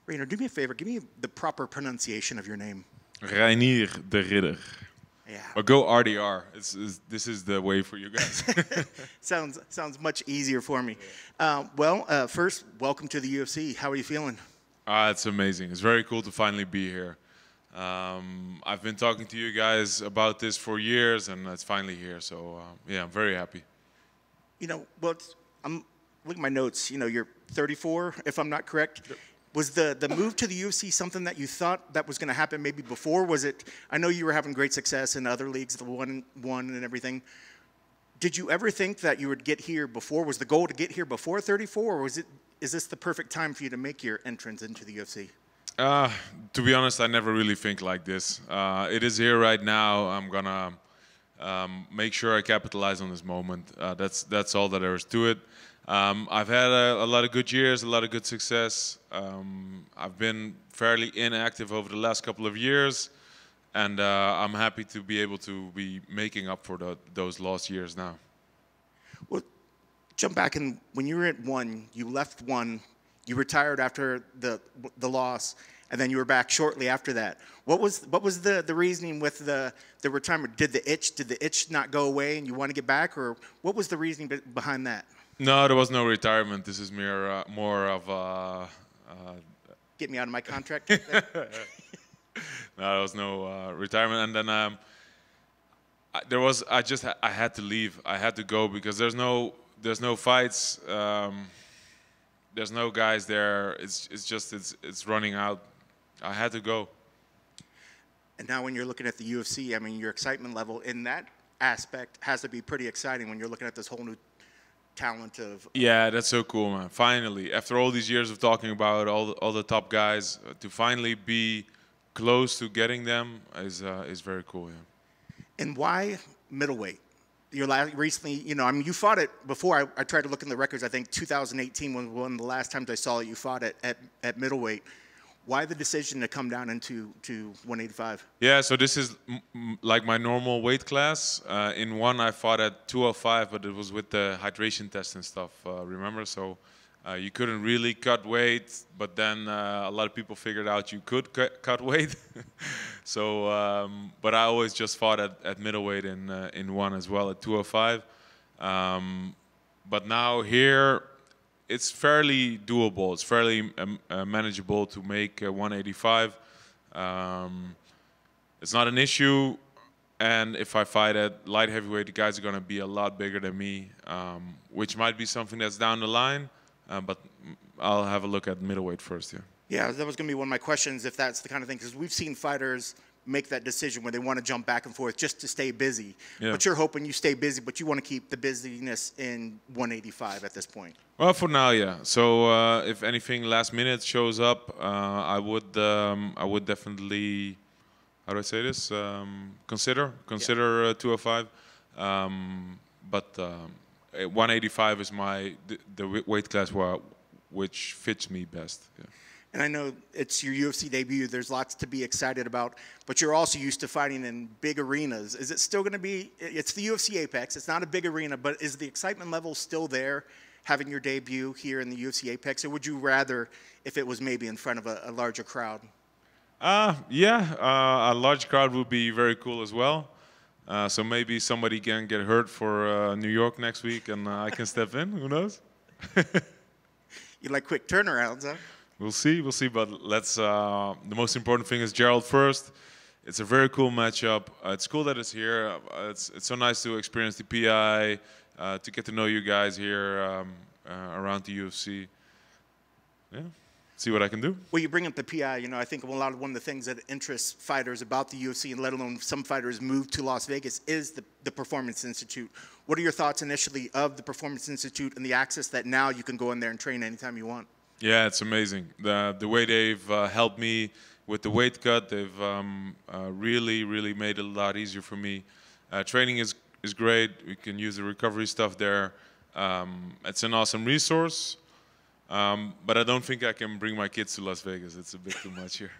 Reinier, do me a favor. Give me the proper pronunciation of your name. Reinier de Ridder. Yeah. Or go RDR. This is the way for you guys. sounds much easier for me. First, welcome to the UFC. How are you feeling? It's amazing. It's very cool to finally be here. I've been talking to you guys about this for years, and it's finally here. So yeah, I'm very happy. I'm looking at my notes. You're 34, if I'm not correct. Yep. Was the move to the UFC something that you thought that was going to happen maybe before? Was it? I know you were having great success in other leagues, the one and everything. Did you ever think that you would get here before? Was the goal to get here before 34, or is this the perfect time for you to make your entrance into the UFC? To be honest, I never really think like this. It is here right now. I'm gonna make sure I capitalize on this moment. That's all that there is to it. I've had a lot of good years, a lot of good success. I've been fairly inactive over the last couple of years, and I'm happy to be able to be making up for those lost years now. Well, jump back, and when you were at one, you left one, you retired after the loss, and then you were back shortly after that. What was the reasoning with the retirement? Did the itch not go away, and you want to get back, or what was the reasoning behind that? No, there was no retirement. This is more of get me out of my contract. No, there was no retirement, and then I had to leave. I had to go because there's no fights. There's no guys there. It's running out. I had to go. And now when you're looking at the UFC, I mean, your excitement level in that aspect has to be pretty exciting when you're looking at this whole new talent of... Yeah, that's so cool, man. Finally, after all these years of talking about all the top guys, to finally be close to getting them is very cool, yeah. And why middleweight? Recently, you fought it before. I tried to look in the records. I think 2018 was one of the last times I saw that you fought it at middleweight. Why the decision to come down into 185? Yeah, so this is like my normal weight class. In one, I fought at 205, but it was with the hydration test and stuff, remember? So you couldn't really cut weight, but then a lot of people figured out you could cut weight. So, but I always just fought at middleweight in one as well, at 205. But now here, it's fairly doable. It's fairly manageable to make 185. It's not an issue. And if I fight at light heavyweight, the guys are going to be a lot bigger than me, which might be something that's down the line. But I'll have a look at middleweight first, yeah. Yeah, that was going to be one of my questions, if that's the kind of thing, because we've seen fighters make that decision when they want to jump back and forth just to stay busy. Yeah. But you're hoping you stay busy, but you want to keep the busyness in 185 at this point. Well, for now, yeah. So if anything last minute shows up, I would definitely, how do I say this? Consider yeah. 205. But 185 is the weight class which fits me best. Yeah. And I know it's your UFC debut. There's lots to be excited about, but you're also used to fighting in big arenas. Is it still going to be? It's the UFC Apex. It's not a big arena, but is the excitement level still there, having your debut here in the UFC Apex, or would you rather if it was maybe in front of a larger crowd? Yeah, a large crowd would be very cool as well. So maybe somebody can get hurt for New York next week, and I can step in. Who knows? You like quick turnarounds, huh? We'll see. But let's. The most important thing is Gerald first. It's a very cool matchup. It's cool that it's here. It's so nice to experience the PI, to get to know you guys here around the UFC. Yeah. See what I can do. Well, you bring up the PI. I think one of the things that interests fighters about the UFC, and let alone some fighters move to Las Vegas, is the Performance Institute. What are your thoughts initially of the Performance Institute and the access that now you can go in there and train anytime you want? Yeah, it's amazing. The way they've helped me with the weight cut, they've really made it a lot easier for me. Training is great. We can use the recovery stuff there. It's an awesome resource. But I don't think I can bring my kids to Las Vegas. It's a bit too much here.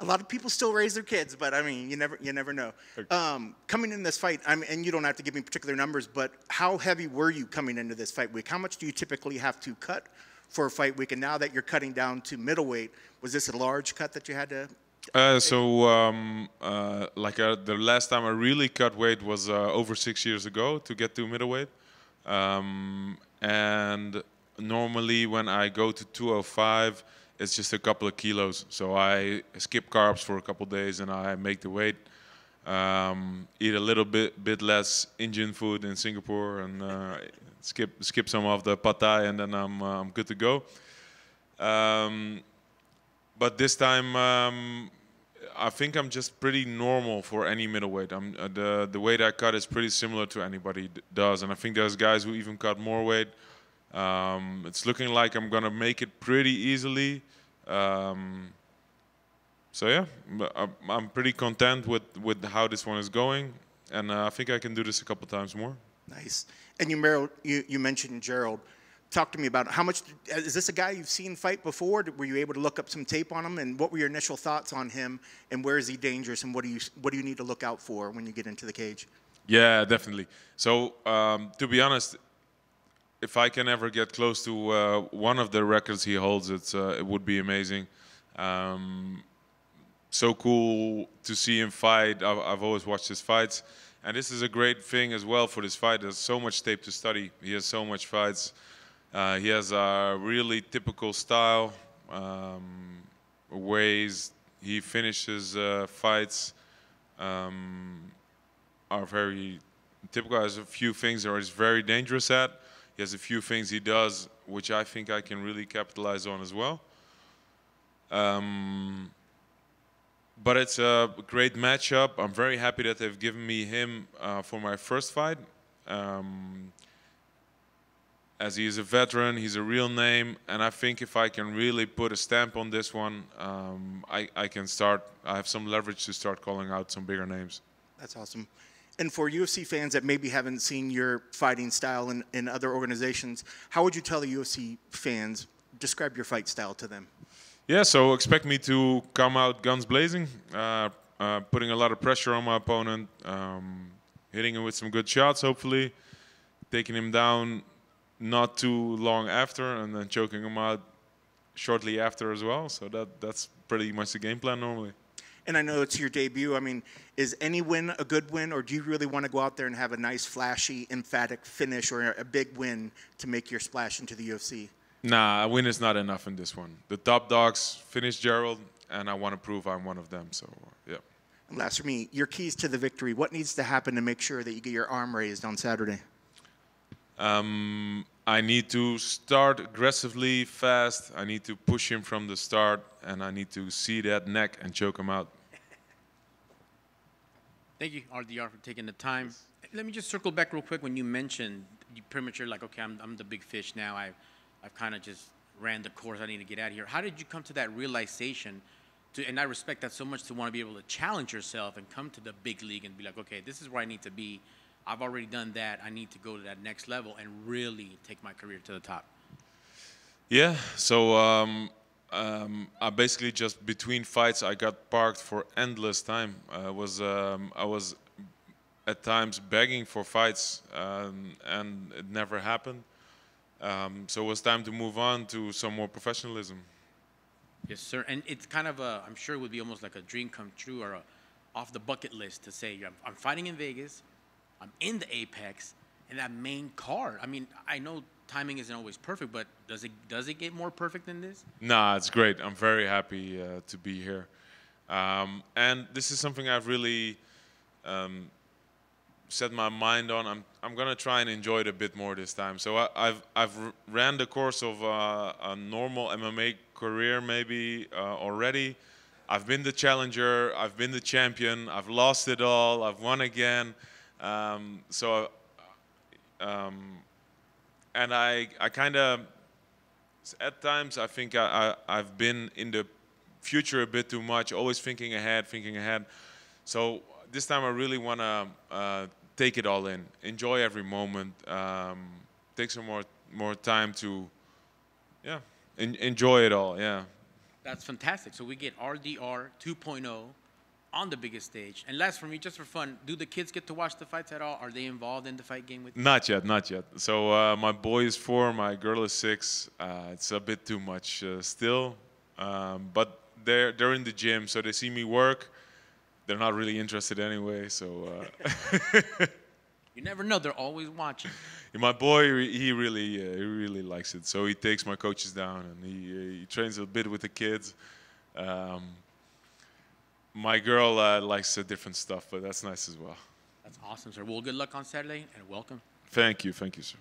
A lot of people still raise their kids, but I mean, you never know. Okay. Coming in this fight, and you don't have to give me particular numbers, but how heavy were you coming into this fight week? How much do you typically have to cut for a fight week, and now that you're cutting down to middleweight, was this a large cut that you had to? The last time I really cut weight was over 6 years ago to get to middleweight. And normally when I go to 205, it's just a couple of kilos. So I skip carbs for a couple of days and I make the weight. Eat a little bit less Indian food in Singapore and skip some of the pad thai, and then I'm good to go. But this time, I think I'm just pretty normal for any middleweight. The weight I cut is pretty similar to anybody does, and I think there's guys who even cut more weight. It's looking like I'm gonna make it pretty easily. So yeah, I'm pretty content with how this one is going, and I think I can do this a couple times more. Nice. And you mentioned Gerald. Talk to me about how much, is this a guy you've seen fight before? Were you able to look up some tape on him? And what were your initial thoughts on him? And where is he dangerous? And what do you need to look out for when you get into the cage? Yeah, definitely. So to be honest, if I can ever get close to one of the records he holds, it would be amazing. So cool to see him fight. I've always watched his fights. And this is a great thing as well for this fight. There's so much tape to study. He has so much fights. He has a really typical style, ways he finishes fights are very typical. He has a few things that he's very dangerous at. He has a few things he does which I think I can really capitalize on as well. But it's a great matchup. I'm very happy that they've given me him for my first fight. As he is a veteran, he's a real name, and I think if I can really put a stamp on this one, I can start. I have some leverage to start calling out some bigger names. That's awesome. And for UFC fans that maybe haven't seen your fighting style in other organizations, how would you tell the UFC fans, describe your fight style to them? Yeah, so expect me to come out guns blazing, putting a lot of pressure on my opponent, hitting him with some good shots, hopefully, taking him down not too long after, and then choking him out shortly after as well. So that's pretty much the game plan normally. And I know it's your debut. I mean, is any win a good win, or do you really want to go out there and have a nice, flashy, emphatic finish or a big win to make your splash into the UFC? Nah, a win is not enough in this one. The top dogs finished Gerald, and I want to prove I'm one of them. So, yeah. And last for me, your keys to the victory. What needs to happen to make sure that you get your arm raised on Saturday? I need to start aggressively fast. I need to push him from the start, and I need to see that neck and choke him out. Thank you, RDR, for taking the time. Let me just circle back real quick. When you mentioned, you pretty much you're like, okay, I'm the big fish now. I've kind of just ran the course. I need to get out of here. How did you come to that realization? And I respect that so much, to want to be able to challenge yourself and come to the big league and be like, okay, this is where I need to be. I've already done that. I need to go to that next level and really take my career to the top. Yeah, so I basically just between fights I got parked for endless time. I was at times begging for fights, and it never happened. So it was time to move on to some more professionalism. Yes, sir. And it's kind of I'm sure it would be almost like a dream come true, or off the bucket list to say, I'm fighting in Vegas, I'm in the Apex, and that main card. I mean, I know timing isn't always perfect, but does it get more perfect than this? Nah, it's great. I'm very happy to be here. And this is something I've really set my mind on. I'm gonna try and enjoy it a bit more this time. So I've ran the course of a normal MMA career maybe already. I've been the challenger, I've been the champion, I've lost it all, I've won again. And I kind of, at times I think I've been in the future a bit too much, always thinking ahead. So this time I really want to take it all in, enjoy every moment, take some more time to, enjoy it all. Yeah. That's fantastic. So we get RDR 2.0 on the biggest stage? And last for me, just for fun, do the kids get to watch the fights at all? Are they involved in the fight game with you? Not yet, not yet. So my boy is 4, my girl is 6. It's a bit too much still, but they're in the gym, so they see me work. They're not really interested anyway, so. You never know; they're always watching. My boy, he really likes it. So he takes my coaches down and he trains a bit with the kids. My girl likes different stuff, but that's nice as well. That's awesome, sir. Well, good luck on Saturday and welcome. Thank you, sir.